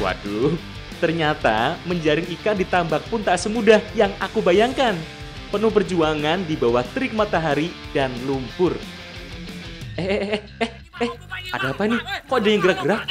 Waduh, ternyata menjaring ikan di tambak pun tak semudah yang aku bayangkan. Penuh perjuangan di bawah terik matahari dan lumpur. Ada apa nih? Kok ada yang gerak-gerak?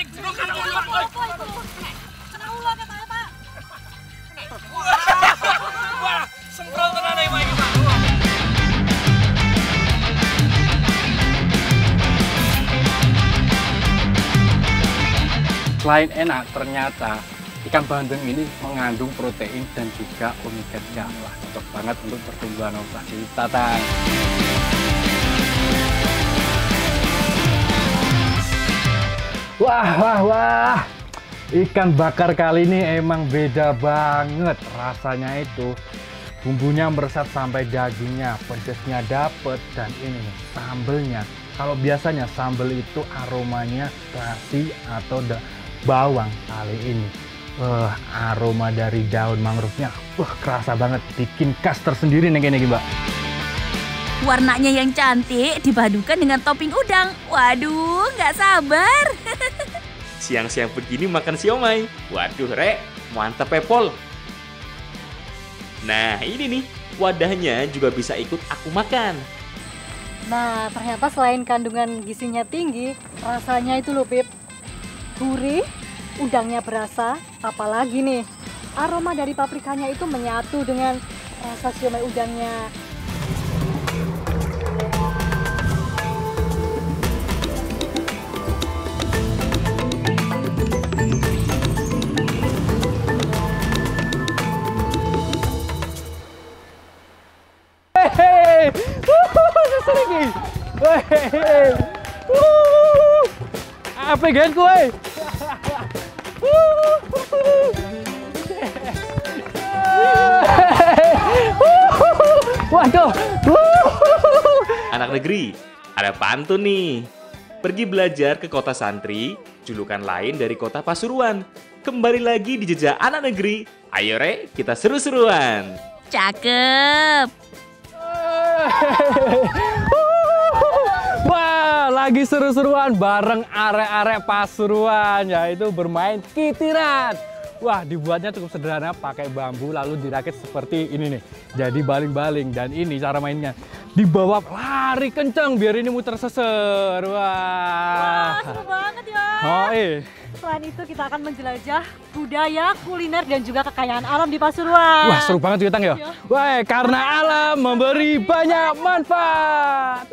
Selain enak, ternyata ikan bandeng ini mengandung protein dan juga omega 3. Wah, cocok banget untuk pertumbuhan otak kita, Tang. Wah. Ikan bakar kali ini emang beda banget. Rasanya itu bumbunya meresap sampai dagingnya, pedasnya dapet, dan ini nih, sambelnya. Kalau biasanya sambel itu aromanya terasi atau bawang, kali ini aroma dari daun mangrove-nya kerasa banget, bikin khas tersendiri nih kayak Mbak. Warnanya yang cantik dipadukan dengan topping udang. Waduh, nggak sabar. Siang-siang begini makan siomay. Waduh, Rek, mantap Pol. Nah, ini nih, wadahnya juga bisa ikut aku makan. Nah, ternyata selain kandungan gizinya tinggi, rasanya itu loh, Pip. Gurih, udangnya berasa, apalagi nih, aroma dari paprikanya itu menyatu dengan rasa siomay udangnya. Apa gen kowe? Waduh. Anak negeri, ada pantun nih. Pergi belajar ke kota santri, julukan lain dari kota Pasuruan. Kembali lagi di jejak anak negeri. Ayo Re, kita seru-seruan. Cakep. Wah, lagi seru-seruan bareng arek-arek Pasuruan, yaitu bermain kitiran. Wah, dibuatnya cukup sederhana, pakai bambu lalu dirakit seperti ini nih. Jadi baling-baling, dan ini cara mainnya. Dibawa lari kencang biar ini muter seser. Wah, seru banget ya. Oh, Selain itu kita akan menjelajah budaya, kuliner, dan juga kekayaan alam di Pasuruan. Wah, seru banget Tang ya. Wah, karena alam memberi banyak manfaat.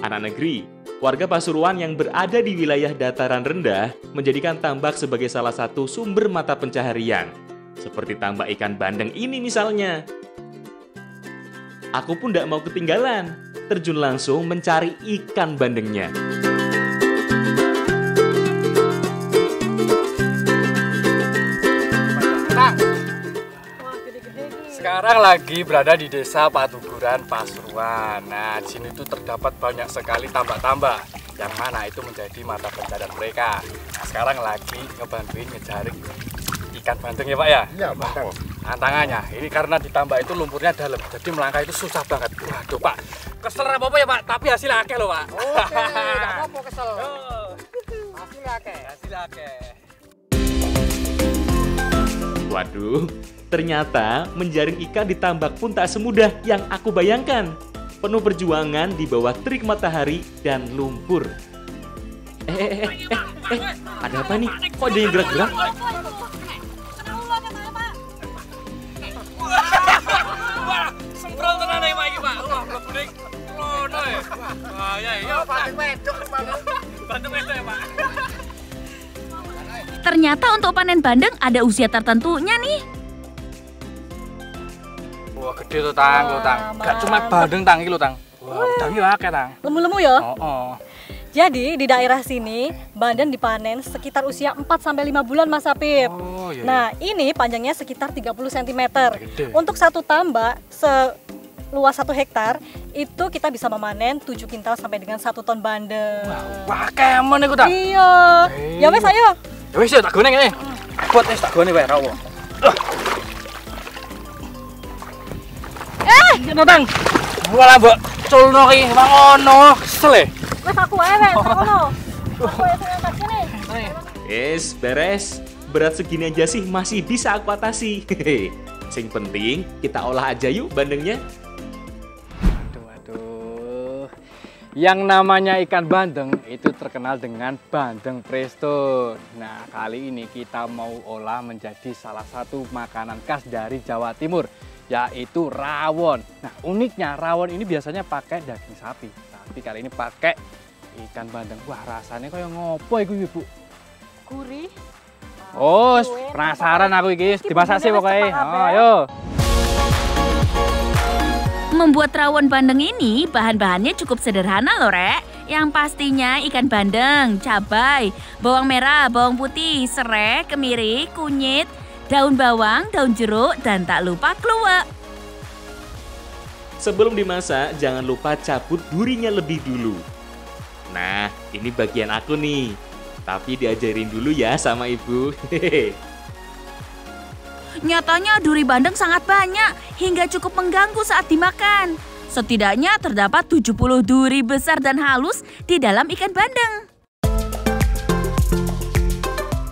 Anak negeri, warga Pasuruan yang berada di wilayah dataran rendah menjadikan tambak sebagai salah satu sumber mata pencaharian. Seperti tambak ikan bandeng ini misalnya. Aku pun tidak mau ketinggalan, terjun langsung mencari ikan bandengnya. Sekarang lagi berada di desa Patuguran, Pasuruan. Nah, di sini tuh terdapat banyak sekali tambak-tambak yang mana itu menjadi mata pencarian mereka. Nah, sekarang lagi ngebantuin ngejaring ikan bandeng ya Pak ya? Iya, Pak. Tantangannya, ini karena di tambak itu lumpurnya dalam, jadi melangkah itu susah banget. Waduh Pak, kesel apa-apa ya Pak, tapi hasilnya akeh loh Pak. Oke, nggak apa-apa kesel. Hasilnya akeh. Waduh, ternyata menjaring ikan di tambak pun tak semudah yang aku bayangkan. Penuh perjuangan di bawah terik matahari dan lumpur. Ada apa nih? Kok ada yang gerak-gerak? Semprot tenan iki Pak iki Pak. Wah, mlebune klono ya. Wah, ya Pak wedok Bandeng wedok ya Pak. Ternyata untuk panen bandeng ada usia tertentunya nih. Wah, gede tuh Tang, Gak cuma bandeng Tang iki lho Tang. Wah, udangnya akeh Tang. Lemu-lemu ya? Oh. Jadi di daerah sini bandeng dipanen sekitar usia 4-5 bulan Mas Apip. Oh, iya. Nah, ini panjangnya sekitar 30 cm. Gede. Untuk satu tambak seluas 1 hektar itu kita bisa memanen 7 kintal sampai dengan 1 ton bandeng. Wah, kemen iku Tang. Iya. Ya wes ayo. Ya wis tak gone ngene. Buat tak gone wae ra. Yen Tang. Wala mbok culno ki ngono, kesel e. Wes aku ae wes ngono. Aku ae sing angkat kene. Beres. Berat segini aja sih masih bisa aku atasi. Hehe. Sing penting kita olah aja yuk bandengnya. Waduh. Yang namanya ikan bandeng itu terkenal dengan bandeng presto. Nah, kali ini kita mau olah menjadi salah satu makanan khas dari Jawa Timur, yaitu rawon. Nah, uniknya rawon ini biasanya pakai daging sapi, tapi kali ini pakai ikan bandeng. Wah, rasanya kayak ngopo iku, Bu? Gurih. Oh, penasaran aku iki. Dimasak sih pokoknya. Oh, ayo. Membuat rawon bandeng ini bahan-bahannya cukup sederhana loh, Rek. Yang pastinya ikan bandeng, cabai, bawang merah, bawang putih, serai, kemiri, kunyit, daun bawang, daun jeruk, dan tak lupa kluwek. Sebelum dimasak, jangan lupa cabut durinya lebih dulu. Nah, ini bagian aku nih. Tapi diajarin dulu ya sama ibu. Hehehe. Nyatanya duri bandeng sangat banyak hingga cukup mengganggu saat dimakan. Setidaknya terdapat 70 duri besar dan halus di dalam ikan bandeng.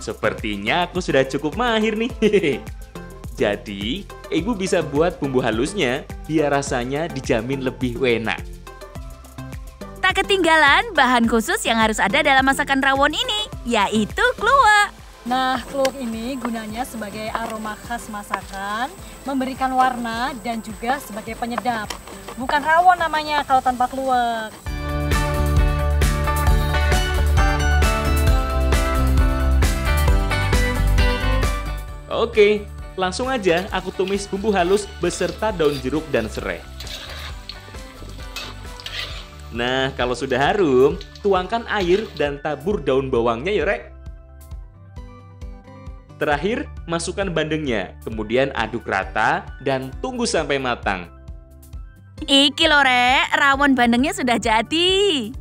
Sepertinya aku sudah cukup mahir nih. Hehehe. Jadi, ibu bisa buat bumbu halusnya biar rasanya dijamin lebih enak. Tak ketinggalan bahan khusus yang harus ada dalam masakan rawon ini, yaitu kluwek. Nah, kluwek ini gunanya sebagai aroma khas masakan, memberikan warna dan juga sebagai penyedap. Bukan rawon namanya kalau tanpa kluwek. Oke, langsung aja aku tumis bumbu halus beserta daun jeruk dan serai. Nah, kalau sudah harum, tuangkan air dan tabur daun bawangnya ya, Rek. Terakhir, masukkan bandengnya, kemudian aduk rata dan tunggu sampai matang. Iki loh, Rek, rawon bandengnya sudah jadi.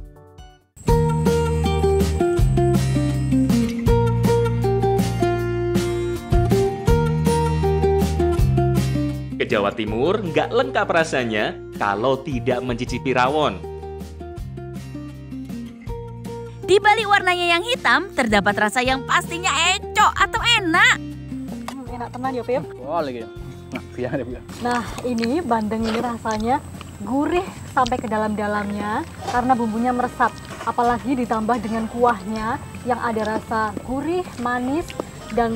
Ke Jawa Timur nggak lengkap rasanya kalau tidak mencicipi rawon. Di balik warnanya yang hitam, terdapat rasa yang pastinya eco atau enak. Enak tenan ya, Pip. Boleh gitu. Nah, biar ya. Nah, ini bandeng ini rasanya gurih sampai ke dalam-dalamnya karena bumbunya meresap. Apalagi ditambah dengan kuahnya yang ada rasa gurih, manis, dan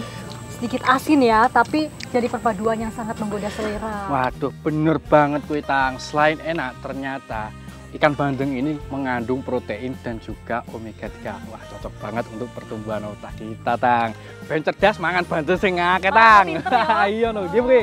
sedikit asin ya, tapi jadi perpaduan yang sangat menggoda selera. Waduh, bener banget kuy Tang. Selain enak, ternyata ikan bandeng ini mengandung protein dan juga omega 3. Wah, cocok banget untuk pertumbuhan otak kita, Tang. Ben cerdas mangan bandeng sing akeh, Tang. Iya no, nggih, Bri.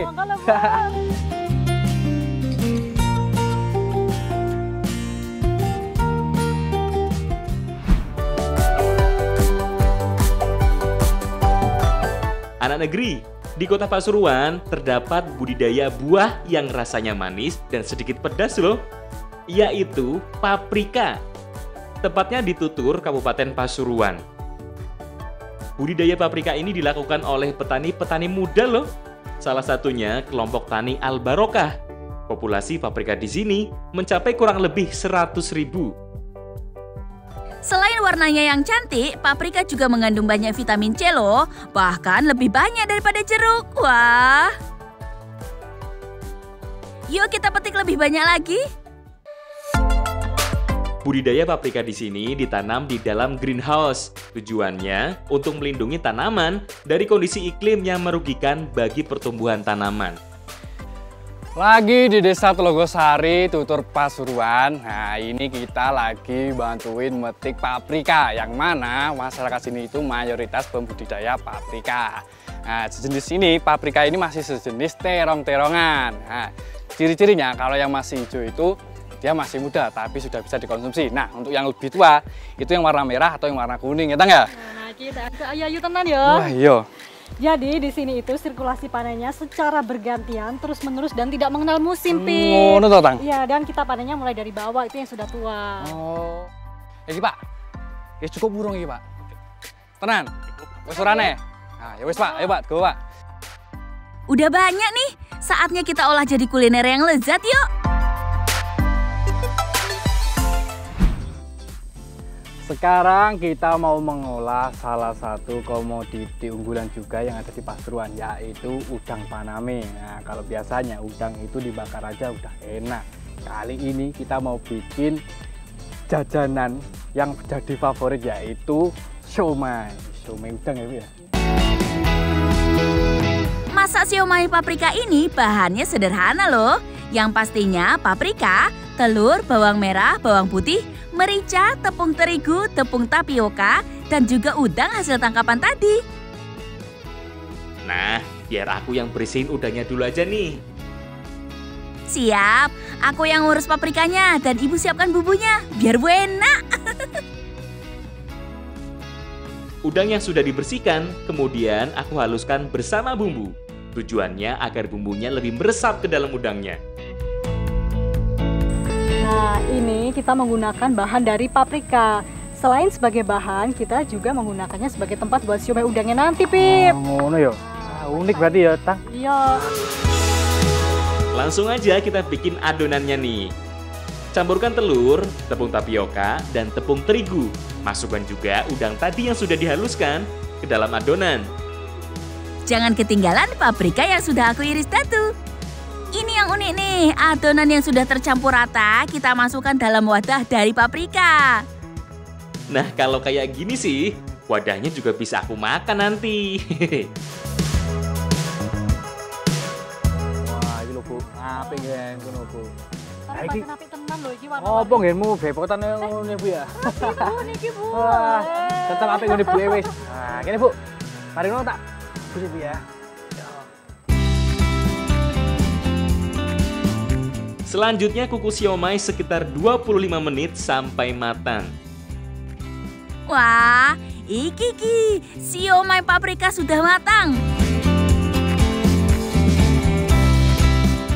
Anak negeri, di kota Pasuruan terdapat budidaya buah yang rasanya manis dan sedikit pedas loh, yaitu paprika. Tepatnya di Tutur, Kabupaten Pasuruan. Budidaya paprika ini dilakukan oleh petani-petani muda loh. Salah satunya kelompok tani Al Barokah. Populasi paprika di sini mencapai kurang lebih 100.000. Selain warnanya yang cantik, paprika juga mengandung banyak vitamin C loh. Bahkan lebih banyak daripada jeruk. Wah. Yuk kita petik lebih banyak lagi. Budidaya paprika di sini ditanam di dalam greenhouse. Tujuannya untuk melindungi tanaman dari kondisi iklim yang merugikan bagi pertumbuhan tanaman. Lagi di Desa Telogosari, Tutur Pasuruan. Nah, ini kita lagi bantuin metik paprika, yang mana masyarakat sini itu mayoritas pembudidaya paprika. Nah, sejenis ini, paprika ini masih sejenis terong-terongan. Nah, ciri-cirinya kalau yang masih hijau itu dia masih muda, tapi sudah bisa dikonsumsi. Nah, untuk yang lebih tua, itu yang warna merah atau yang warna kuning, ya, Tang ya? Nah, kita ayo tenan ya. Wah, iya. Jadi di sini itu sirkulasi panennya secara bergantian terus-menerus dan tidak mengenal musim, Pi. Ngono to, Tang? Iya, dan kita panennya mulai dari bawah, itu yang sudah tua. Oh. Iki, Pak. Ya cukup burung iki, Pak. Tenan. Wis orane. Nah, ya wis, Pak. Ayo, Pak. Go, Pak. Udah banyak nih. Saatnya kita olah jadi kuliner yang lezat yuk. Sekarang kita mau mengolah salah satu komoditi unggulan juga yang ada di Pasuruan, yaitu udang Paname. Nah, kalau biasanya udang itu dibakar aja udah enak. Kali ini kita mau bikin jajanan yang jadi favorit, yaitu siomay. Siomay udang ya, Bu ya. Masak siomay paprika ini bahannya sederhana loh. Yang pastinya paprika, telur, bawang merah, bawang putih, merica, tepung terigu, tepung tapioka, dan juga udang hasil tangkapan tadi. Nah, biar aku yang bersihin udangnya dulu aja nih. Siap, aku yang ngurus paprikanya dan ibu siapkan bumbunya, biar Bu enak. Udang yang sudah dibersihkan, kemudian aku haluskan bersama bumbu. Tujuannya agar bumbunya lebih meresap ke dalam udangnya. Nah, ini kita menggunakan bahan dari paprika. Selain sebagai bahan, kita juga menggunakannya sebagai tempat buat siomay udangnya nanti, Pip. Oh, ngono ya. Unik berarti ya, Tang. Iya. Langsung aja kita bikin adonannya nih. Campurkan telur, tepung tapioka, dan tepung terigu. Masukkan juga udang tadi yang sudah dihaluskan ke dalam adonan. Jangan ketinggalan paprika yang sudah aku iris datu. Ini yang unik nih, adonan yang sudah tercampur rata kita masukkan dalam wadah dari paprika. Nah, kalau kayak gini sih, wadahnya juga bisa aku makan nanti. Wah, iki lho, Bu. Apik ya ngono, Bu. Tapi pancen apik tenan lho iki warna. Apa nggenmu bepotan ngono, Bu ya? Bu, niki Bu. Wah, tetep apik ngene Bu wis. Nah, kene Bu. Mari ngono tak busi Bu ya. Selanjutnya kukus siomay sekitar 25 menit sampai matang. Wah, iki siomay paprika sudah matang.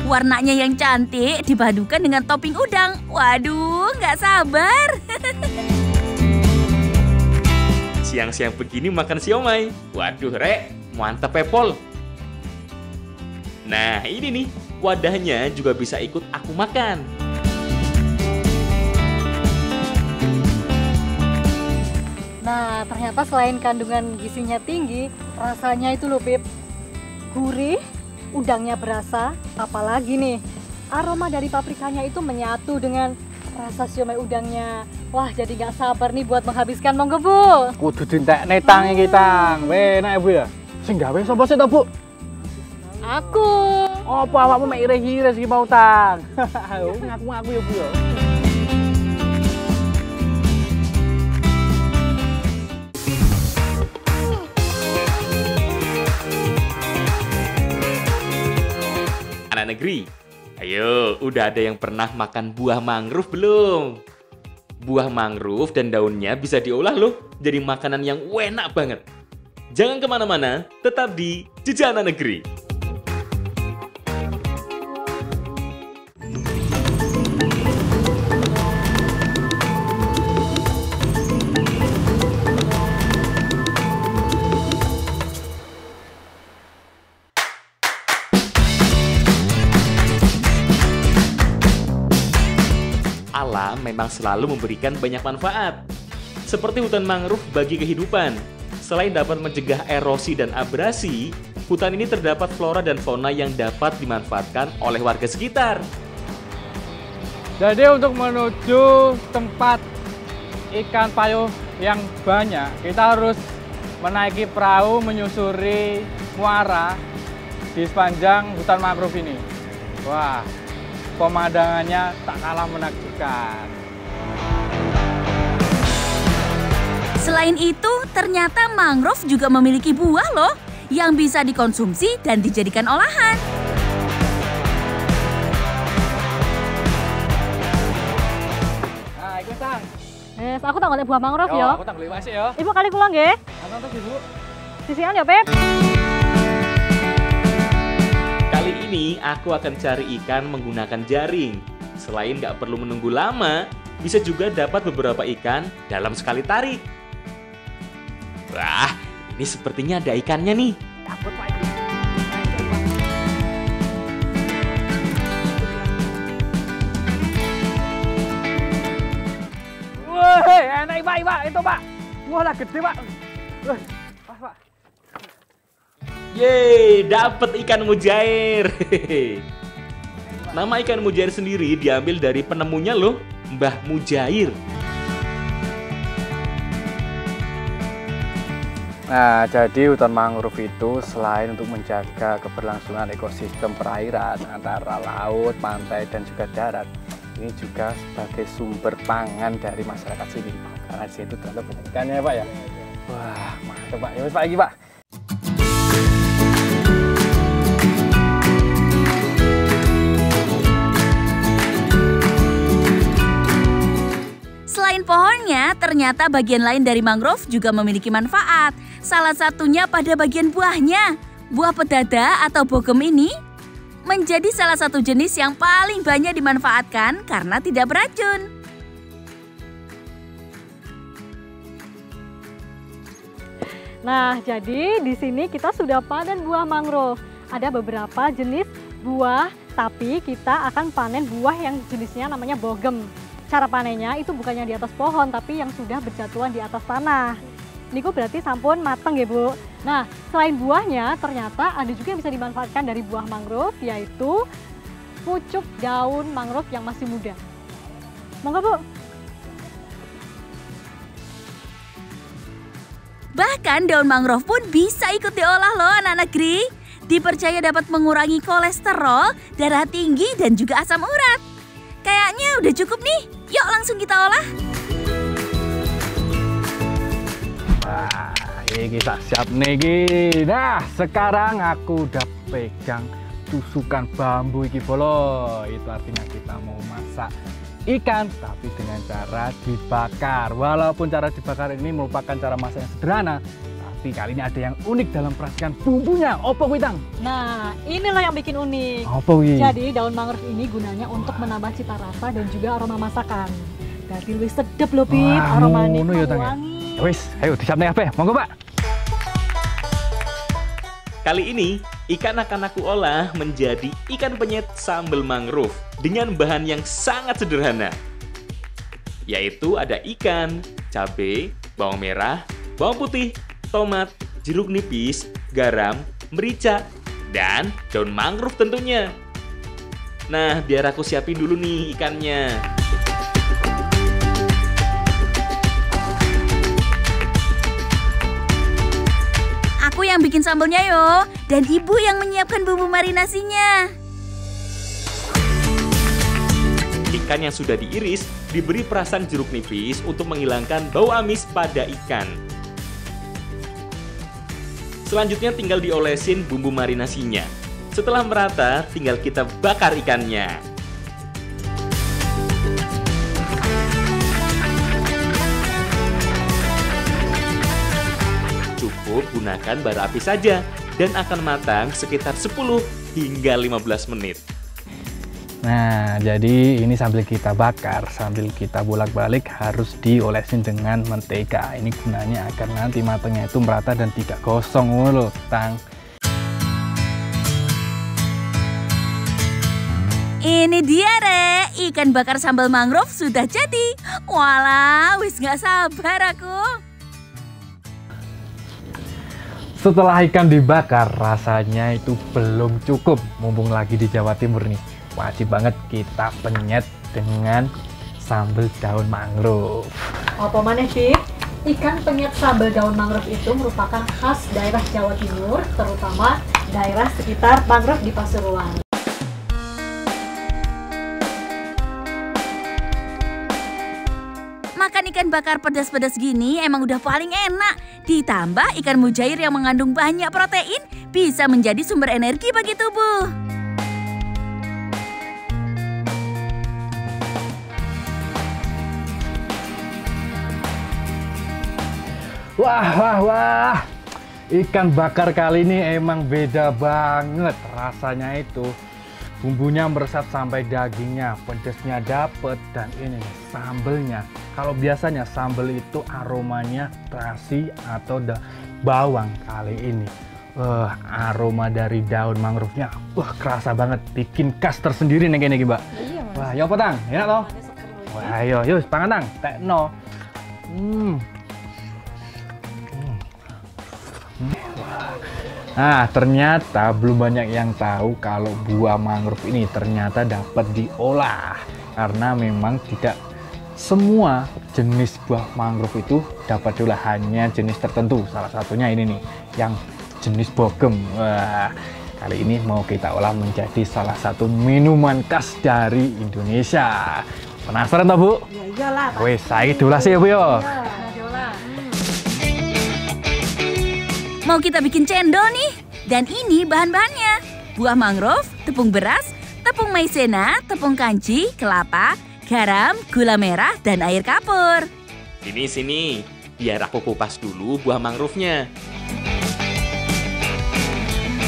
Warnanya yang cantik dipadukan dengan topping udang. Waduh, nggak sabar. Siang-siang begini makan siomay. Waduh, Rek, mantap Pol. Nah, ini nih, wadahnya juga bisa ikut aku makan. Nah, ternyata selain kandungan gizinya tinggi, rasanya itu loh, Pip. Gurih, udangnya berasa, apalagi nih, aroma dari paprikanya itu menyatu dengan rasa siomay udangnya. Wah, jadi nggak sabar nih buat menghabiskan, monggo Bu. Kudu dintekne Tang iki, Tang. Enak ya, Bu ya. Sing gawe sapa sih to, Bu? Aku. Apa awakmu mek iris-iris iki mau, Tang? Ngaku-ngaku ya, Bu ya. Anak negeri, ayo, udah ada yang pernah makan buah mangrove belum? Buah mangrove dan daunnya bisa diolah loh, jadi makanan yang enak banget. Jangan kemana-mana, tetap di Jejak Anak Negeri. Alam memang selalu memberikan banyak manfaat. Seperti hutan mangrove bagi kehidupan. Selain dapat mencegah erosi dan abrasi, hutan ini terdapat flora dan fauna yang dapat dimanfaatkan oleh warga sekitar. Jadi untuk menuju tempat ikan payuh yang banyak, kita harus menaiki perahu menyusuri muara di sepanjang hutan mangrove ini. Wah, pemandangannya tak kalah menakjubkan. Selain itu, ternyata mangrove juga memiliki buah loh yang bisa dikonsumsi dan dijadikan olahan. Nah, ikut Tang. Yes, aku tak ngeliat buah mangrove ya. Aku tak beli wasi ya. Ibu kali kula nggih. Nonton Ibu. Sisian ya, Pip. Kali ini aku akan cari ikan menggunakan jaring. Selain nggak perlu menunggu lama, bisa juga dapat beberapa ikan dalam sekali tarik. Wah, ini sepertinya ada ikannya nih. Takut Pak. Wah, enak Pak, itu Pak. Wah, lah gede Pak. Pas Pak. Yeay, dapet ikan mujair. Nama ikan mujair sendiri diambil dari penemunya loh, Mbah Mujair. Nah, jadi hutan mangrove itu selain untuk menjaga keberlangsungan ekosistem perairan antara laut, pantai, dan juga darat, ini juga sebagai sumber pangan dari masyarakat sini. Karena di situ ternyata banyak ikannya ya Pak ya. Wah, mantap Pak. Ya wis Pak, lagi Pak. Selain pohonnya, ternyata bagian lain dari mangrove juga memiliki manfaat. Salah satunya pada bagian buahnya. Buah pedada atau bogem ini menjadi salah satu jenis yang paling banyak dimanfaatkan karena tidak beracun. Nah, jadi di sini kita sudah panen buah mangrove. Ada beberapa jenis buah, tapi kita akan panen buah yang jenisnya namanya bogem. Cara panennya itu bukannya di atas pohon, tapi yang sudah berjatuhan di atas tanah. Niku berarti sampun mateng ya Bu. Nah, selain buahnya ternyata ada juga yang bisa dimanfaatkan dari buah mangrove, yaitu pucuk daun mangrove yang masih muda. Monggo Bu. Bahkan daun mangrove pun bisa ikut diolah loh anak negeri. Dipercaya dapat mengurangi kolesterol, darah tinggi, dan juga asam urat. Kayaknya udah cukup nih, yuk langsung kita olah. Wah, ini kita siap nih. Nah, sekarang aku udah pegang tusukan bambu iki bolo. Itu artinya kita mau masak ikan, tapi dengan cara dibakar. Walaupun cara dibakar ini merupakan cara masak yang sederhana, tapi kali ini ada yang unik dalam peracikan bumbunya. Opo kuwi Tang? Nah, inilah yang bikin unik. Opo kuwi? Jadi daun mangrove ini gunanya untuk menambah cita rasa dan juga aroma masakan. Jadi lebih sedap loh Pip, aromanya wangi. Wis, ayo disiapne kabeh. Monggo Pak. Kali ini, ikan akan aku olah menjadi ikan penyet sambal mangrove dengan bahan yang sangat sederhana. Yaitu ada ikan, cabai, bawang merah, bawang putih, tomat, jeruk nipis, garam, merica, dan daun mangrove tentunya. Nah, biar aku siapin dulu nih ikannya. Aku yang bikin sambalnya yo, dan ibu yang menyiapkan bumbu marinasinya. Ikan yang sudah diiris diberi perasan jeruk nipis untuk menghilangkan bau amis pada ikan. Selanjutnya tinggal diolesin bumbu marinasinya. Setelah merata, tinggal kita bakar ikannya. Cukup gunakan bara api saja dan akan matang sekitar 10 hingga 15 menit. Nah, jadi ini sambil kita bakar, sambil kita bolak-balik harus diolesin dengan mentega. Ini gunanya agar nanti matangnya itu merata dan tidak gosong loh, Tang. Ini dia Re, ikan bakar sambal mangrove sudah jadi. Walah, wis gak sabar aku. Setelah ikan dibakar, rasanya itu belum cukup. Mumpung lagi di Jawa Timur nih, wajib banget kita penyet dengan sambal daun mangrove. Apa maneh Pip? Ikan penyet sambal daun mangrove itu merupakan khas daerah Jawa Timur, terutama daerah sekitar mangrove di Pasuruan. Makan ikan bakar pedas-pedas gini emang udah paling enak. Ditambah ikan mujair yang mengandung banyak protein bisa menjadi sumber energi bagi tubuh. Wah. Ikan bakar kali ini emang beda banget. Rasanya itu bumbunya meresap sampai dagingnya, pedasnya dapet, dan ini sambelnya. Kalau biasanya sambel itu aromanya terasi atau bawang, kali ini aroma dari daun mangrove-nya kerasa banget, bikin khas tersendiri nih kayaknya, Mbak. Iya, Mas. Wah, ya apa Tang? Enak toh? Wah, ayo, yuk pangan Tang, tekno. Nah, ternyata belum banyak yang tahu kalau buah mangrove ini ternyata dapat diolah. Karena memang tidak semua jenis buah mangrove itu dapat diolah, hanya jenis tertentu. Salah satunya ini nih, yang jenis bogem. Wah, kali ini mau kita olah menjadi salah satu minuman khas dari Indonesia. Penasaran toh, Bu? Ya iyalah. Wes, saiki diolah sih ya, Bu ya. Mau kita bikin cendol nih, dan ini bahan-bahannya. Buah mangrove, tepung beras, tepung maizena, tepung kanji, kelapa, garam, gula merah, dan air kapur. Sini, biar aku kupas dulu buah mangrove-nya.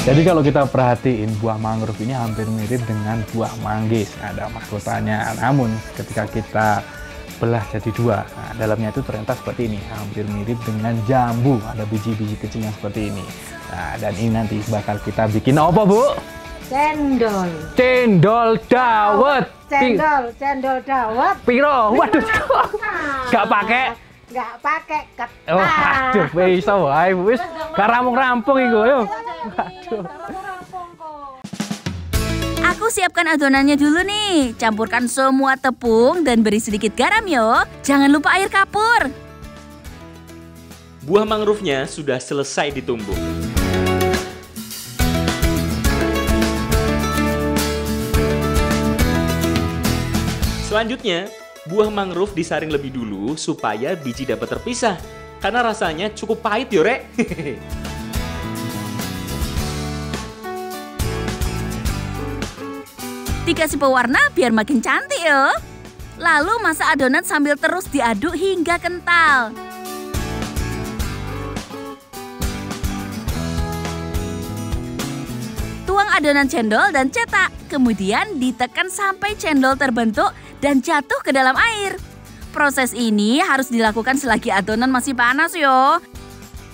Jadi kalau kita perhatiin, buah mangrove ini hampir mirip dengan buah manggis. Ada mahkotanya, namun ketika kita belah jadi dua, nah, dalamnya itu ternyata seperti ini, hampir mirip dengan jambu. Ada biji-biji kecilnya seperti ini. Nah, dan ini nanti bakal kita bikin apa, Bu? Cendol. Cendol dawet. Cendol dawet. Piro? Waduh, gak pakai. Nggak pakai ketan. Oh, aduh, bisa wae, wis gak rampung-rampung iku yo. Waduh. Aku siapkan adonannya dulu nih. Campurkan semua tepung dan beri sedikit garam yo. Jangan lupa air kapur. Buah mangrove-nya sudah selesai ditumbuk. Selanjutnya, buah mangrove disaring lebih dulu supaya biji dapat terpisah. Karena rasanya cukup pahit yo, Rek. Dikasih pewarna biar makin cantik yo. Lalu masak adonan sambil terus diaduk hingga kental. Tuang adonan cendol dan cetak. Kemudian ditekan sampai cendol terbentuk dan jatuh ke dalam air. Proses ini harus dilakukan selagi adonan masih panas yo.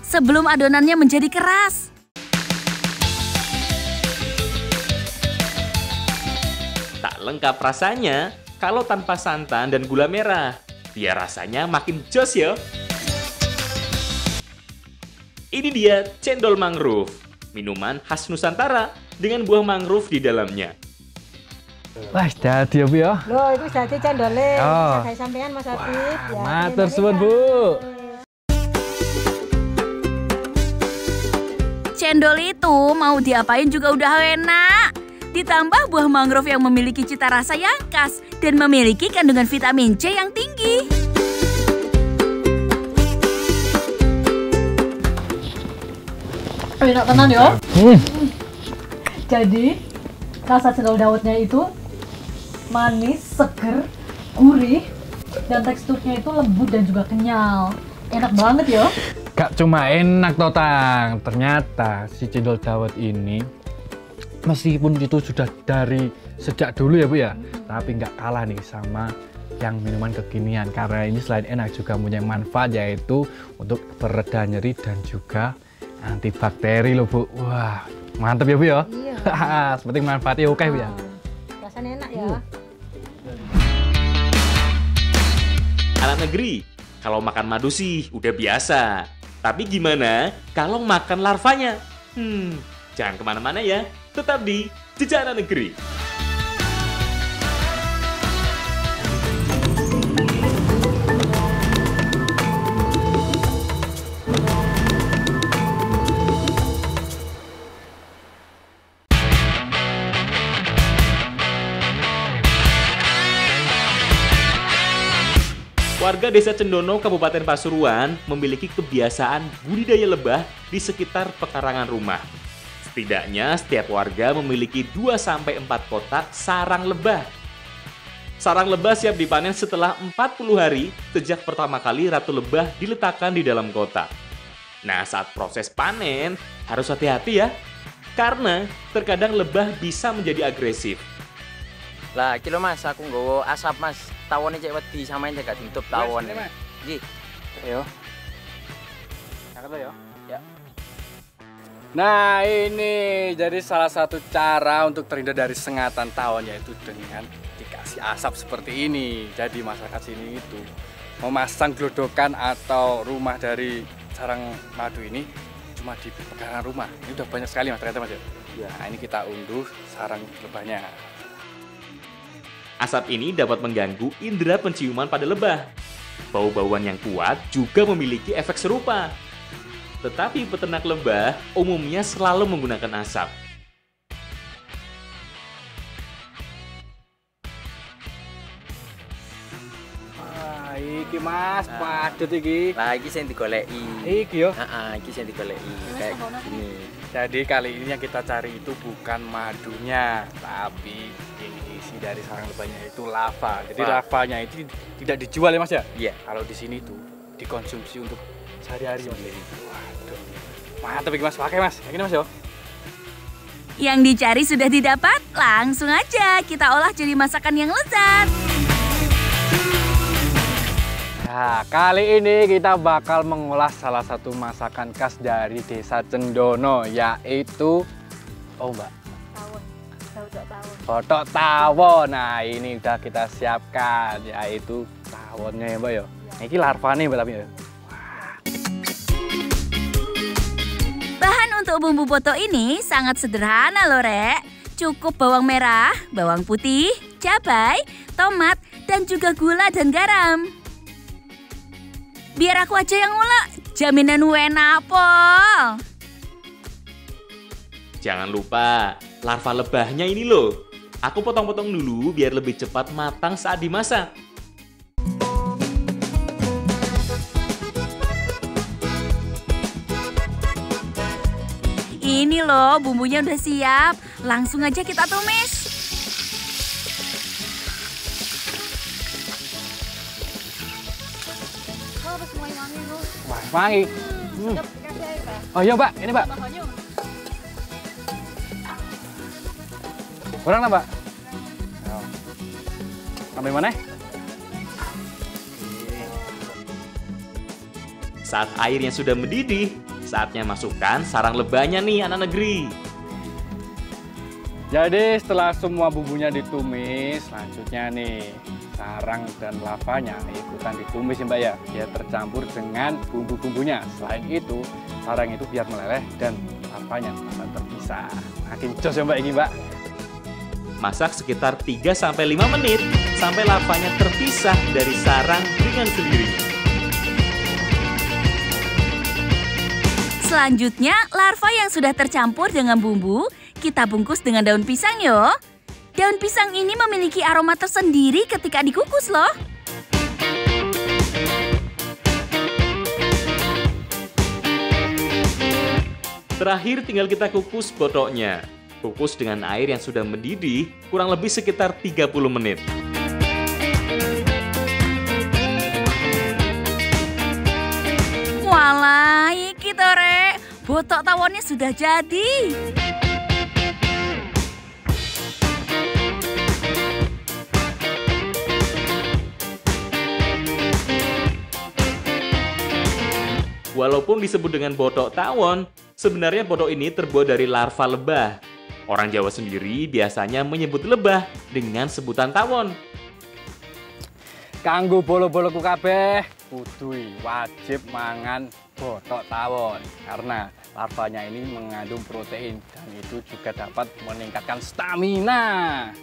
Sebelum adonannya menjadi keras. Tak lengkap rasanya kalau tanpa santan dan gula merah. Biar rasanya makin jos ya. Ini dia cendol mangrove, minuman khas Nusantara dengan buah mangrove di dalamnya. Wah, jadi ya, Bu ya. Loh, itu jadi cendolnya. Oh. Saya sampean Mas Afif. Ya, Matur ini suwun, ya. Bu. Cendol itu mau diapain juga udah enak. Ditambah buah mangrove yang memiliki cita rasa yang khas dan memiliki kandungan vitamin C yang tinggi. Enak tenan ya. Jadi rasa cendol dawetnya itu manis, seger, gurih, dan teksturnya itu lembut dan juga kenyal. Enak banget ya. Gak cuma enak toh, Tang. Ternyata si cendol dawet ini meskipun itu sudah dari sejak dulu ya, Bu ya, tapi nggak kalah nih sama yang minuman kekinian. Karena ini selain enak juga punya manfaat, yaitu untuk pereda nyeri dan juga antibakteri loh, Bu. Wah, mantep ya, Bu ya. Iya. Seperti manfaatnya oke, Bu ya. Rasanya enak ya. Anak negeri, kalau makan madu sih udah biasa. Tapi gimana kalau makan larvanya? Jangan kemana-mana ya. Tetap di Jejak Anak Negeri. Warga Desa Cendono, Kabupaten Pasuruan memiliki kebiasaan budidaya lebah di sekitar pekarangan rumah. Setidaknya setiap warga memiliki 2-4 kotak sarang lebah. Sarang lebah siap dipanen setelah 40 hari sejak pertama kali ratu lebah diletakkan di dalam kotak. Nah, saat proses panen harus hati-hati ya, karena terkadang lebah bisa menjadi agresif. Lah, kilo Mas, aku nggawa asap Mas. Tawone cek wedi samain cek gak ditutup tawon. Nggih. Ayo. Cakep ya. Ya. Nah, ini jadi salah satu cara untuk terhindar dari sengatan tawon, yaitu dengan dikasih asap seperti ini. Jadi masyarakat sini itu memasang glodokan atau rumah dari sarang madu ini cuma di pekarangan rumah. Ini udah banyak sekali Mas, ternyata Mas ya. Nah, ini kita unduh sarang lebahnya. Asap ini dapat mengganggu indera penciuman pada lebah. Bau-bauan yang kuat juga memiliki efek serupa. Tetapi peternak lebah umumnya selalu menggunakan asap. Wah, iki Mas, padet iki. Lah iki sing digoleki. Iki yo. Heeh, iki sing digoleki kayak gini. Jadi kali ini yang kita cari itu bukan madunya, tapi isi dari sarang lebahnya itu lava. Jadi lavanya itu tidak dijual ya Mas ya? Iya. Kalau di sini tuh dikonsumsi untuk sehari-hari Mas. Waduh. Mantap iki Mas, pakai Mas. Yang ini Mas yo. Yang dicari sudah didapat, langsung aja kita olah jadi masakan yang lezat. Nah, kali ini kita bakal mengolah salah satu masakan khas dari Desa Cendono, yaitu Mbak, Tawon. botok tawon. Nah, ini udah kita siapkan, yaitu tawonnya ya Mbak ya. Ini larvanya Mbak tapi ya. Bahan untuk bumbu botok ini sangat sederhana loh, Rek. Cukup bawang merah, bawang putih, cabai, tomat, dan juga gula dan garam. Biar aku aja yang ngulek, jaminan enak pol. Jangan lupa, larva lebahnya ini loh. Aku potong-potong dulu biar lebih cepat matang saat dimasak. Ini loh, bumbunya udah siap. Langsung aja kita tumis. Harus mulai wangi loh. Wah, wangi. Sedap dikasih air, Pak. Oh iya Mbak, ini Mbak. Bahannya Kurang lah Mbak. Sampai mana? Saat airnya sudah mendidih, saatnya masukkan sarang lebahnya nih anak negeri. Jadi setelah semua bumbunya ditumis, selanjutnya nih sarang dan lavanya ikutan ditumis ya Mbak ya, biar tercampur dengan bumbu-bumbunya. Selain itu, sarang itu biar meleleh dan lavanya bisa terpisah. Makin jos ya Mbak ini Mbak. Masak sekitar 3-5 menit sampai lavanya terpisah dari sarang dengan sendirinya. Selanjutnya, larva yang sudah tercampur dengan bumbu, kita bungkus dengan daun pisang yo. Daun pisang ini memiliki aroma tersendiri ketika dikukus loh. Terakhir tinggal kita kukus botoknya. Kukus dengan air yang sudah mendidih kurang lebih sekitar 30 menit. Walah, iki to Rek, botok tawonnya sudah jadi. Walaupun disebut dengan botok tawon, sebenarnya botok ini terbuat dari larva lebah. Orang Jawa sendiri biasanya menyebut lebah dengan sebutan tawon. Kanggo bolo-boloku kabeh, kudu wajib mangan botok tawon karena larvanya ini mengandung protein dan itu juga dapat meningkatkan stamina.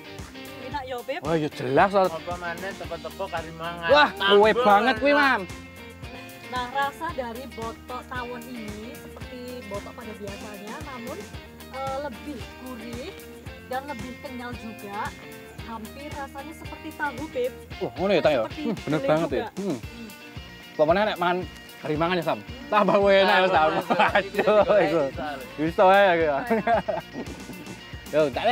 enak ya, Beb. Wah, ya jelas. Apa maneh teko-teko kari mangan. Wah, kowe banget kuwi, Mam. Nah, rasa dari botok tawon ini seperti botok pada biasanya, namun lebih gurih dan lebih kenyal juga. Hampir rasanya seperti tahu, Beb. Ngono ya, Tang ya. Seperti Bener gulai banget juga. ya. Pokoknya nek mangan kari mangan ya, Sam. Tambah enak ya, Sam. Aduh, iku. Bisa ya. Yo, tak